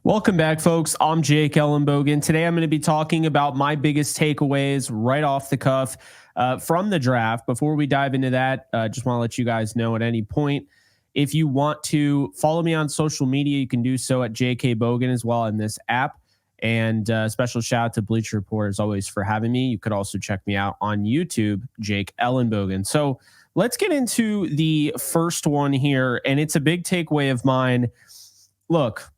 Welcome back, folks. I'm Jake Ellenbogen. Today, I'm going to be talking about my biggest takeaways right off the cuff from the draft. Before we dive into that, just want to let you guys know at any point, if you want to follow me on social media, you can do so at JK Bogan as well in this app. And special shout out to Bleacher Report as always for having me. You could also check me out on YouTube, Jake Ellenbogen. So let's get into the first one here. And it's a big takeaway of mine. Look,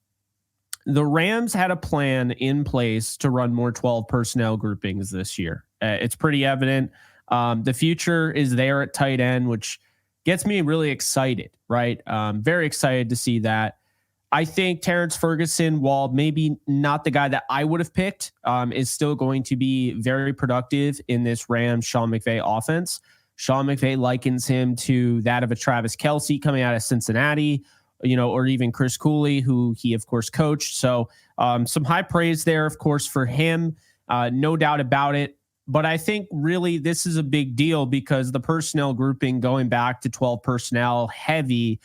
the Rams had a plan in place to run more 12 personnel groupings this year. It's pretty evident. The future is there at tight end, which gets me really excited, right? Very excited to see that. I think Terrence Ferguson, while maybe not the guy that I would have picked, is still going to be very productive in this Rams Sean McVay offense. Sean McVay likens him to that of a Travis Kelce coming out of Cincinnati, or even Chris Cooley, who he, of course, coached. So some high praise there, of course, for him. No doubt about it. But I think really this is a big deal because the personnel grouping going back to 12 personnel heavy,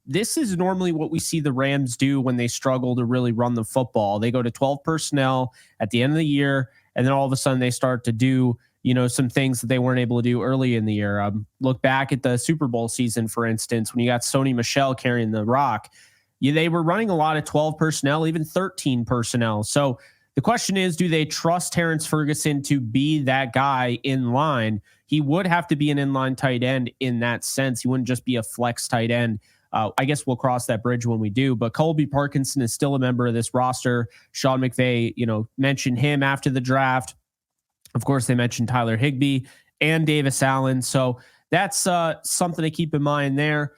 this is normally what we see the Rams do when they struggle to really run the football. They go to 12 personnel at the end of the year, and then all of a sudden they start to do some things that they weren't able to do early in the year. Look back at the Super Bowl season, for instance, when you got Sony Michel carrying the rock. They were running a lot of 12 personnel, even 13 personnel. So the question is, do they trust Terrence Ferguson to be that guy in line? He would have to be an inline tight end in that sense. He wouldn't just be a flex tight end. I guess we'll cross that bridge when we do. But Colby Parkinson is still a member of this roster. Sean McVay, mentioned him after the draft. Of course, they mentioned Tyler Higbee and Davis Allen. So that's something to keep in mind there.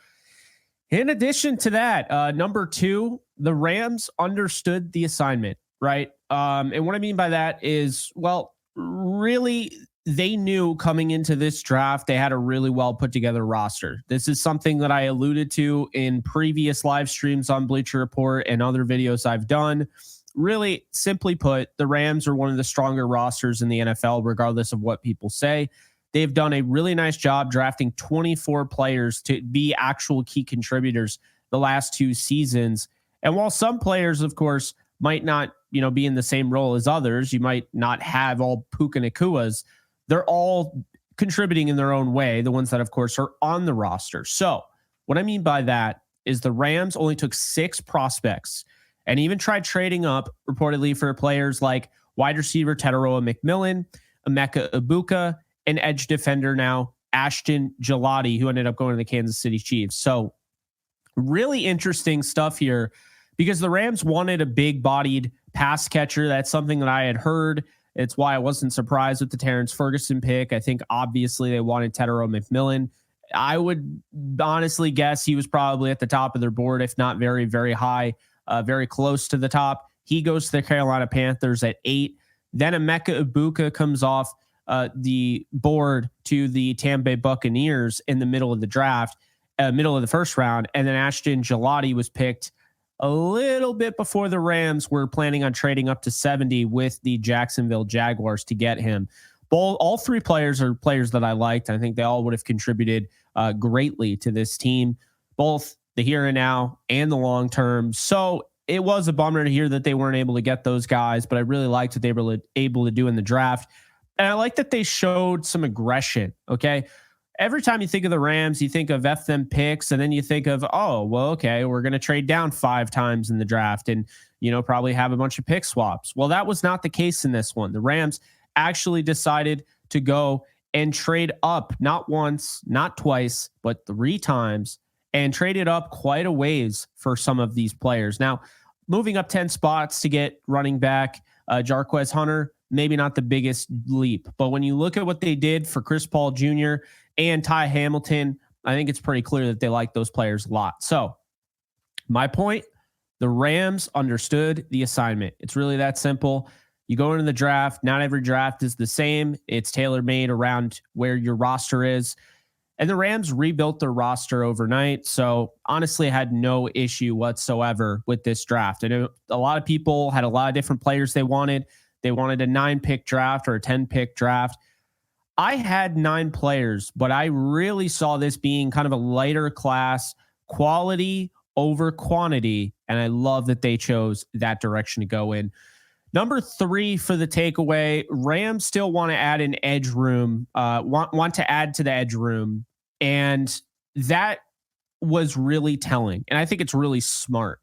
In addition to that, number two, the Rams understood the assignment, right? And what I mean by that is, well, really, they knew coming into this draft, they had a really well put together roster. This is something that I alluded to in previous live streams on Bleacher Report and other videos I've done. Really, simply put, the Rams are one of the stronger rosters in the NFL, regardless of what people say. They've done a really nice job drafting 24 players to be actual key contributors the last two seasons. And while some players, of course, might not, be in the same role as others, you might not have all Puka Nakuas, they're all contributing in their own way, the ones that, of course, are on the roster. So what I mean by that is the Rams only took 6 prospects and even tried trading up reportedly for players like wide receiver Tetaroa McMillan, Emeka Ibuka, and edge defender now Ashton Gelati, who ended up going to the Kansas City Chiefs. So really interesting stuff here because the Rams wanted a big-bodied pass catcher. That's something that I had heard. It's why I wasn't surprised with the Terrence Ferguson pick. I think obviously they wanted Tetaroa McMillan. I would honestly guess he was probably at the top of their board, if not very, very high. Very close to the top. He goes to the Carolina Panthers at 8. Then Emeka Ibuka comes off the board to the Tampa Bay Buccaneers in the middle of the draft, middle of the first round. And then Ashton Gelati was picked a little bit before the Rams were planning on trading up to 70 with the Jacksonville Jaguars to get him. All 3 players are players that I liked. I think they all would have contributed greatly to this team, both the here and now and the long term. So it was a bummer to hear that they weren't able to get those guys, but I really liked what they were able to do in the draft. And I like that they showed some aggression. Okay. Every time you think of the Rams, you think of F them picks, and then you think of, oh, well, okay, we're going to trade down 5 times in the draft and, probably have a bunch of pick swaps. Well, that was not the case in this one. The Rams actually decided to go and trade up, not once, not twice, but 3 times, and traded up quite a ways for some of these players. Now, moving up 10 spots to get running back Jarquez Hunter, maybe not the biggest leap. But when you look at what they did for Chris Paul Jr. and Ty Hamilton, I think it's pretty clear that they like those players a lot. So my point, the Rams understood the assignment. It's really that simple. You go into the draft. Not every draft is the same. It's tailor-made around where your roster is. And the Rams rebuilt their roster overnight. So honestly, I had no issue whatsoever with this draft. I know a lot of people had a lot of different players they wanted. They wanted a 9-pick draft or a 10-pick draft. I had 9 players, but I really saw this being kind of a lighter class, quality over quantity. And I love that they chose that direction to go in. Number 3 for the takeaway, Rams still want to add an edge room, want to add to the edge room. And that was really telling. And I think it's really smart.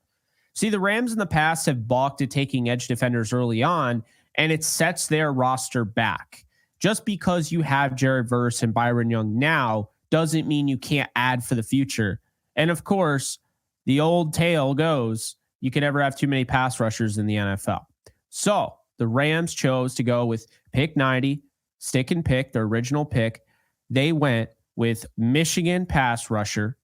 See, the Rams in the past have balked at taking edge defenders early on, and it sets their roster back. Just because you have Jared Verse and Byron Young now doesn't mean you can't add for the future. And of course, the old tale goes, you can never have too many pass rushers in the NFL. So the Rams chose to go with pick 90, stick and pick, their original pick. They went with Michigan pass rusher.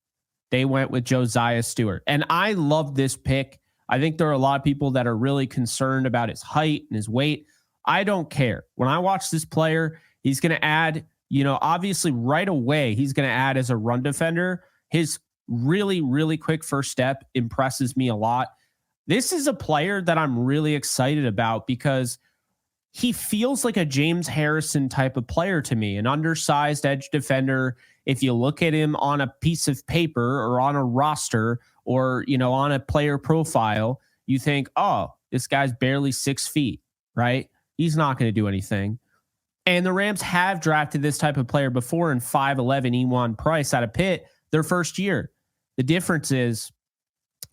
They went with Josiah Stewart. And I love this pick. I think there are a lot of people that are really concerned about his height and his weight. I don't care. When I watch this player, he's going to add, obviously right away, he's going to add as a run defender. His really, really quick first step impresses me a lot. This is a player that I'm really excited about because he feels like a James Harrison type of player to me, an undersized edge defender. If you look at him on a piece of paper or on a roster or, on a player profile, you think, oh, this guy's barely 6 feet, right? He's not going to do anything. And the Rams have drafted this type of player before in 5'11" Ewan Price out of Pitt their first year. The difference is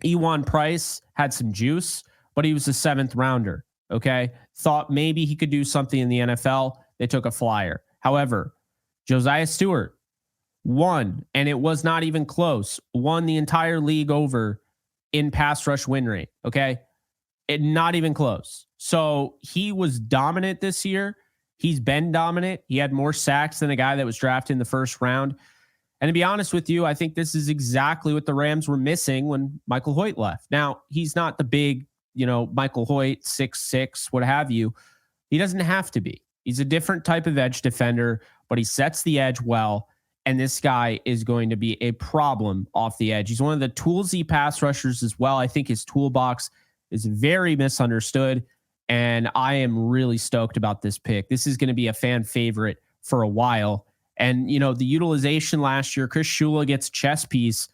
Ewan Price had some juice, but he was a 7th rounder. Okay. Thought maybe he could do something in the NFL. They took a flyer. However, Josiah Stewart won, and it was not even close, won the entire league over in pass rush win rate. Okay. Not even close. So he was dominant this year. He's been dominant. He had more sacks than a guy that was drafted in the first round. And to be honest with you, I think this is exactly what the Rams were missing when Michael Hoyt left. Now, he's not the big, Michael Hoyt, 6'6", what have you. He doesn't have to be. He's a different type of edge defender, but he sets the edge well. And this guy is going to be a problem off the edge. He's one of the toolsy pass rushers as well. I think his toolbox is very misunderstood. And I am really stoked about this pick. This is going to be a fan favorite for a while. And, the utilization last year, Chris Shula gets a chess piece,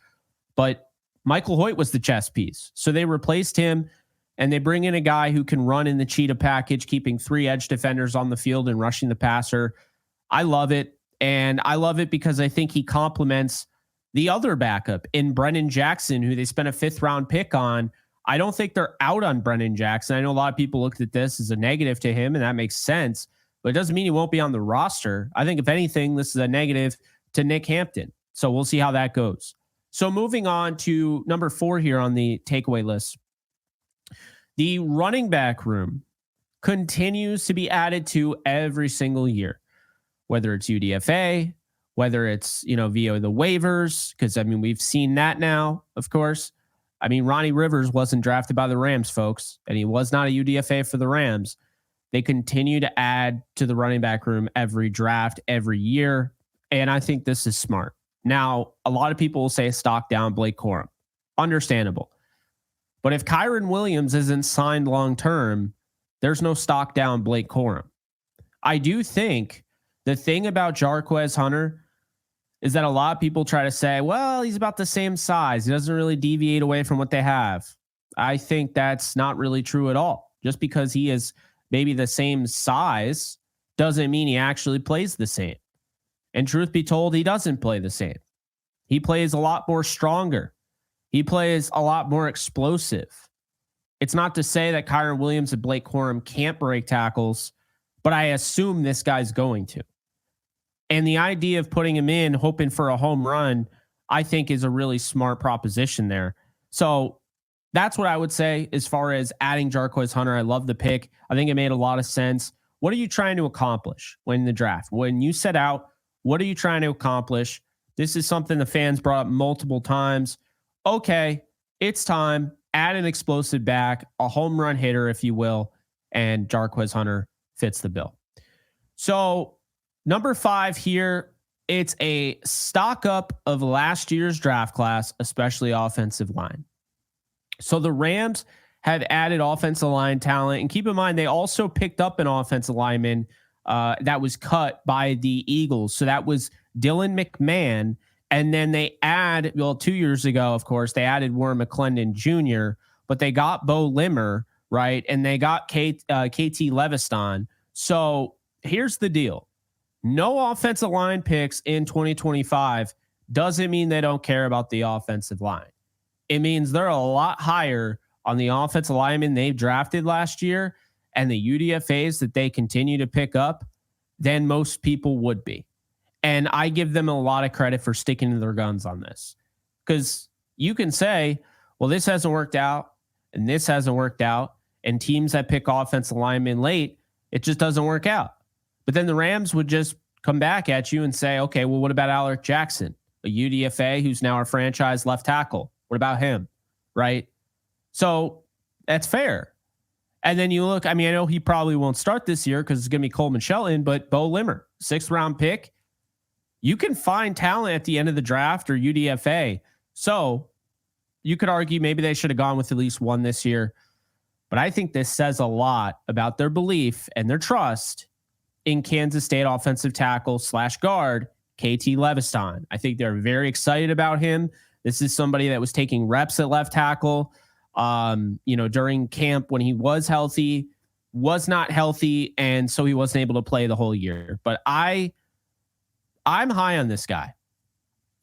but Michael Hoyt was the chess piece. So they replaced him and they bring in a guy who can run in the cheetah package, keeping 3 edge defenders on the field and rushing the passer. I love it. And I love it because I think he complements the other backup in Brennan Jackson, who they spent a 5th round pick on. I don't think they're out on Brennan Jackson. I know a lot of people looked at this as a negative to him, and that makes sense. But it doesn't mean he won't be on the roster. I think, if anything, this is a negative to Nick Hampton. So we'll see how that goes. So moving on to number 4 here on the takeaway list. The running back room continues to be added to every single year, whether it's UDFA, whether it's, via the waivers, because, we've seen that now, of course. Ronnie Rivers wasn't drafted by the Rams, folks, and he was not a UDFA for the Rams. They continue to add to the running back room every draft, every year. And I think this is smart. Now, a lot of people will say stock down Blake Corum. Understandable. But if Kyron Williams isn't signed long-term, there's no stock down Blake Corum. I do think the thing about Jarquez Hunter is that a lot of people try to say, well, he's about the same size. He doesn't really deviate away from what they have. I think that's not really true at all. Just because he is maybe the same size doesn't mean he actually plays the same. And truth be told, he doesn't play the same. He plays a lot more stronger. He plays a lot more explosive. It's not to say that Kyron Williams and Blake Corum can't break tackles, but I assume this guy's going to. And the idea of putting him in, hoping for a home run, I think is a really smart proposition there. So that's what I would say as far as adding Jarquez Hunter. I love the pick. I think it made a lot of sense. What are you trying to accomplish when the draft? When you set out, what are you trying to accomplish? This is something the fans brought up multiple times. Okay, it's time. Add an explosive back, a home run hitter, if you will, and Jarquez Hunter fits the bill. So number 5 here, it's a stock up of last year's draft class, especially offensive line. So the Rams have added offensive line talent. And keep in mind, they also picked up an offensive lineman that was cut by the Eagles. So that was Dylan McMahon. And then they add, well, 2 years ago, of course, they added Warren McClendon Jr., but they got Bo Limmer, right? And they got KT Leviston. So here's the deal. No offensive line picks in 2025 doesn't mean they don't care about the offensive line. It means they're a lot higher on the offensive linemen they drafted last year and the UDFAs that they continue to pick up than most people would be. And I give them a lot of credit for sticking to their guns on this, because you can say, well, this hasn't worked out and this hasn't worked out, and teams that pick offensive linemen late, it just doesn't work out. But then the Rams would just come back at you and say, okay, well, what about Alec Jackson, a UDFA who's now our franchise left tackle? What about him? Right? So that's fair. And then you look, I mean, I know he probably won't start this year because it's going to be Coleman Shelton, but Bo Limmer, 6th round pick. You can find talent at the end of the draft or UDFA. So you could argue maybe they should have gone with at least one this year. But I think this says a lot about their belief and their trust in Kansas State offensive tackle / guard, KT Leviston. I think they're very excited about him. This is somebody that was taking reps at left tackle, during camp when he was healthy, was not healthy, and so he wasn't able to play the whole year. But I'm high on this guy.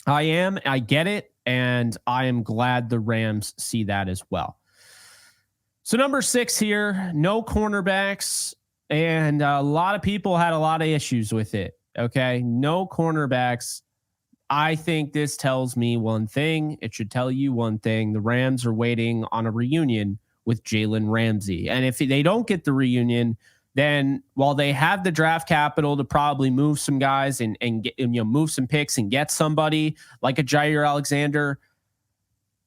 I am. I get it, and I am glad the Rams see that as well. So number 6 here, no cornerbacks, and a lot of people had a lot of issues with it. Okay, no cornerbacks. I think this tells me one thing. It should tell you one thing. The Rams are waiting on a reunion with Jalen Ramsey. And if they don't get the reunion, then while they have the draft capital to probably move some guys and get, move some picks and get somebody like a Jair Alexander,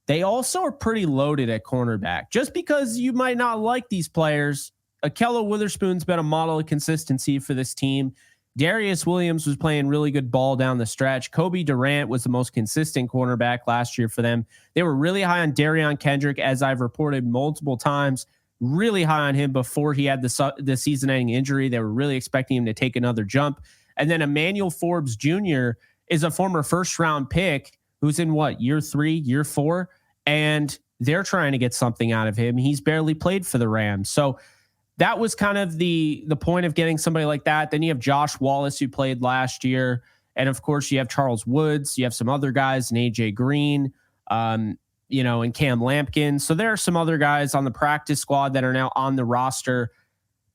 they also are pretty loaded at cornerback. Just because you might not like these players, Akello Witherspoon's been a model of consistency for this team. Darius Williams was playing really good ball down the stretch. Kobe Durant was the most consistent cornerback last year for them. They were really high on Darion Kendrick, as I've reported multiple times, really high on him before he had the season-ending injury. They were really expecting him to take another jump. And then Emmanuel Forbes Jr. is a former first-round pick who's in year 3, year 4, and they're trying to get something out of him. He's barely played for the Rams. So that was kind of the point of getting somebody like that. Then you have Josh Wallace, who played last year. And of course you have Charles Woods. You have some other guys, and AJ Green, and Cam Lampkin. So there are some other guys on the practice squad that are now on the roster.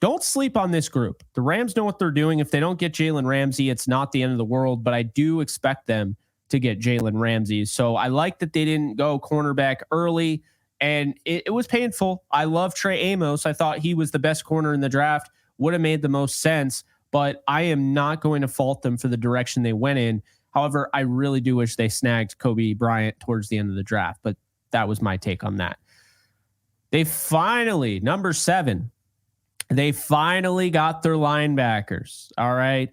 Don't sleep on this group. The Rams know what they're doing. If they don't get Jalen Ramsey, it's not the end of the world, but I do expect them to get Jalen Ramsey. So I like that they didn't go cornerback early. And it was painful. I love Trey Amos. I thought he was the best corner in the draft. Would have made the most sense, but I am not going to fault them for the direction they went in. However, I really do wish they snagged Kobe Bryant towards the end of the draft, but that was my take on that. They finally, number 7, they finally got their linebackers. All right.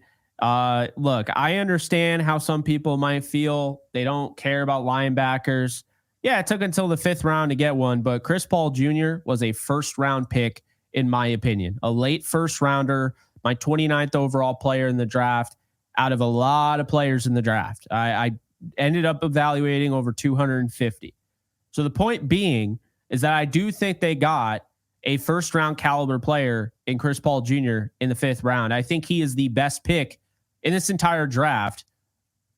Look, I understand how some people might feel they don't care about linebackers. Yeah, it took until the 5th round to get one, but Chris Paul Jr. was a first-round pick, in my opinion. A late first-rounder, my 29th overall player in the draft, out of a lot of players in the draft. I ended up evaluating over 250. So the point being is that I do think they got a first-round caliber player in Chris Paul Jr. in the 5th round. I think he is the best pick in this entire draft,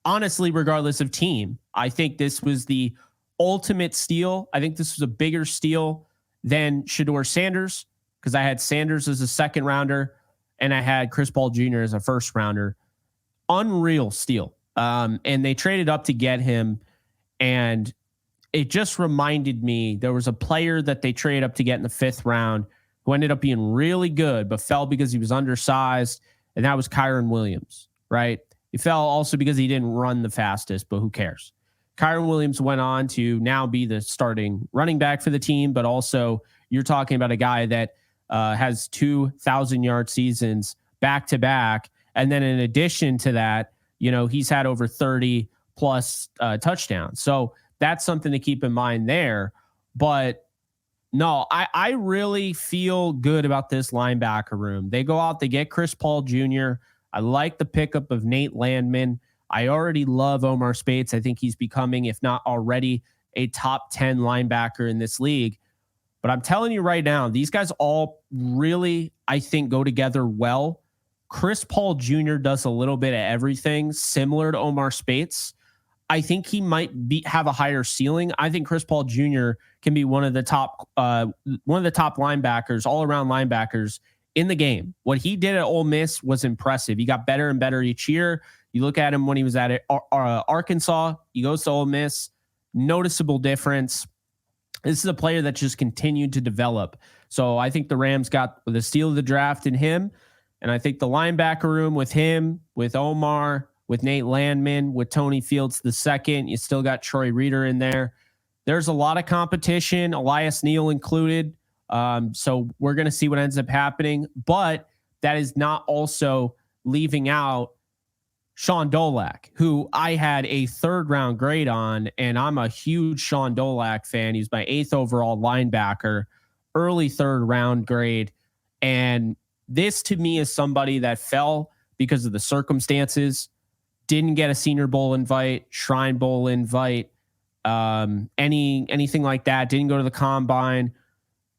honestly, regardless of team. I think this was the ultimate steal. I think this was a bigger steal than Shedeur Sanders, because I had Sanders as a 2nd rounder and I had Chris Paul Jr. as a 1st rounder. Unreal steal. And they traded up to get him. And it just reminded me, there was a player that they traded up to get in the 5th round who ended up being really good, but fell because he was undersized. And that was Kyron Williams, right? He fell also because he didn't run the fastest, but who cares? Kyron Williams went on to now be the starting running back for the team, but also you're talking about a guy that has 2,000-yard seasons back-to-back. And then in addition to that, he's had over 30 plus touchdowns. So that's something to keep in mind there. But no, I really feel good about this linebacker room. They go out, they get Chris Paul Jr. I like the pickup of Nate Landman. I already love Omar Speights. I think he's becoming, if not already, a top 10 linebacker in this league. But I'm telling you right now, these guys all really, I think, go together well. Chris Paul Jr. does a little bit of everything, similar to Omar Speights. I think he might have a higher ceiling. I think Chris Paul Jr. can be one of the top linebackers, all around linebackers in the game. What he did at Ole Miss was impressive. He got better and better each year. You look at him when he was at Arkansas, he goes to Ole Miss, noticeable difference. This is a player that just continued to develop. So I think the Rams got the steal of the draft in him. And I think the linebacker room with him, with Omar, with Nate Landman, with Tony Fields II, you still got Troy Reeder in there. There's a lot of competition, Elias Neal included. So we're going to see what ends up happening. But that is not also leaving out Sean Dolak, who I had a 3rd round grade on, and I'm a huge Sean Dolak fan. He's my 8th overall linebacker, early 3rd round grade. And this to me is somebody that fell because of the circumstances, didn't get a Senior Bowl invite, Shrine Bowl invite, anything like that, didn't go to the combine.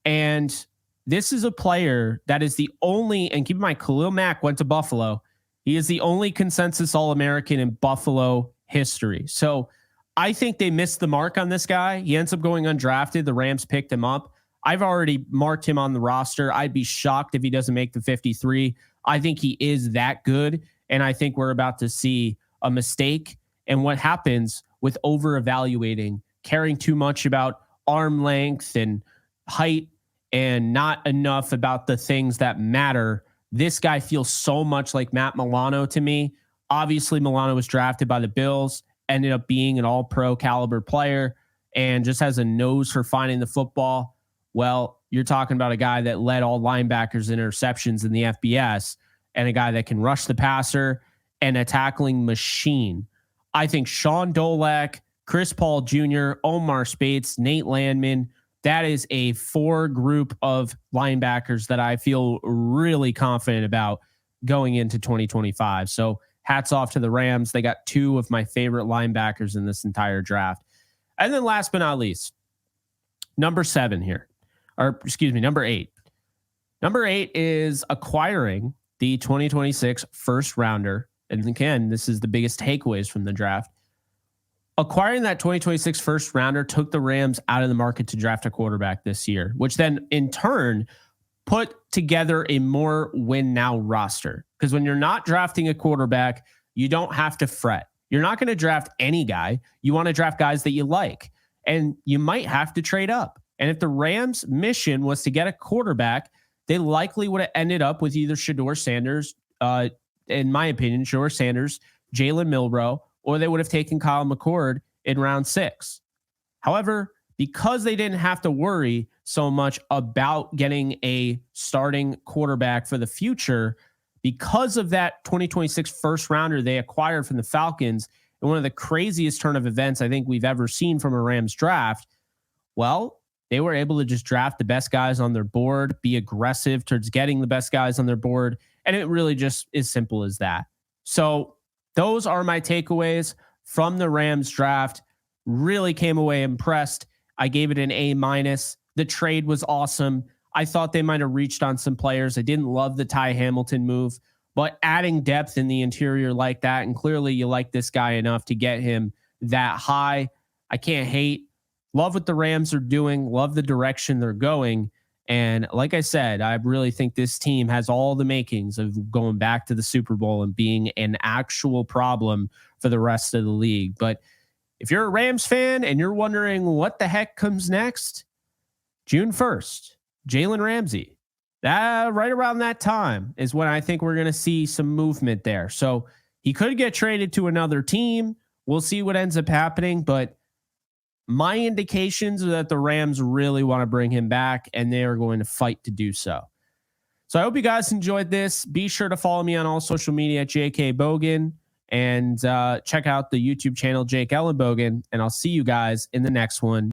And this is a player that is the only, and keep in mind, Khalil Mack went to Buffalo. He is the only consensus All-American in Buffalo history. So I think they missed the mark on this guy. He ends up going undrafted. The Rams picked him up. I've already marked him on the roster. I'd be shocked if he doesn't make the 53. I think he is that good. And I think we're about to see a mistake and what happens with over-evaluating, caring too much about arm length and height and not enough about the things that matter. This guy feels so much like Matt Milano to me. Obviously, Milano was drafted by the Bills, ended up being an all-pro caliber player, and just has a nose for finding the football. Well, you're talking about a guy that led all linebackers in interceptions in the FBS and a guy that can rush the passer and a tackling machine. I think Sean Dolak, Chris Paul Jr., Omar Speights, Nate Landman, that is a 4 group of linebackers that I feel really confident about going into 2025. So hats off to the Rams. They got 2 of my favorite linebackers in this entire draft. And then last but not least, number 7 here, or excuse me, number 8. Number 8 is acquiring the 2026 first rounder. And again, this is the biggest takeaways from the draft. Acquiring that 2026 first rounder took the Rams out of the market to draft a quarterback this year, which then in turn put together a more win now roster. Because when you're not drafting a quarterback, you don't have to fret. You're not going to draft any guy. You want to draft guys that you like, and you might have to trade up. And if the Rams' mission was to get a quarterback, they likely would have ended up with either Shedeur Sanders, in my opinion, Shedeur Sanders, Jalen Milroe, or they would have taken Kyle McCord in round 6. However, because they didn't have to worry so much about getting a starting quarterback for the future, because of that 2026 first rounder they acquired from the Falcons, and one of the craziest turn of events I think we've ever seen from a Rams draft, well, they were able to just draft the best guys on their board, be aggressive towards getting the best guys on their board, and it really just is simple as that. So those are my takeaways from the Rams draft. Really came away impressed. I gave it an A-. The trade was awesome. I thought they might have reached on some players. I didn't love the Ty Hamilton move, but adding depth in the interior like that, and clearly you like this guy enough to get him that high. I can't hate. Love what the Rams are doing. Love the direction they're going. And like I said, I really think this team has all the makings of going back to the Super Bowl and being an actual problem for the rest of the league. But if you're a Rams fan and you're wondering what the heck comes next, June 1st, Jalen Ramsey, that right around that time is when I think we're going to see some movement there. So he could get traded to another team. We'll see what ends up happening, but my indications are that the Rams really want to bring him back, and they are going to fight to do so. So I hope you guys enjoyed this. Be sure to follow me on all social media at JK Bogan, and check out the YouTube channel, Jake Ellenbogen, and I'll see you guys in the next one.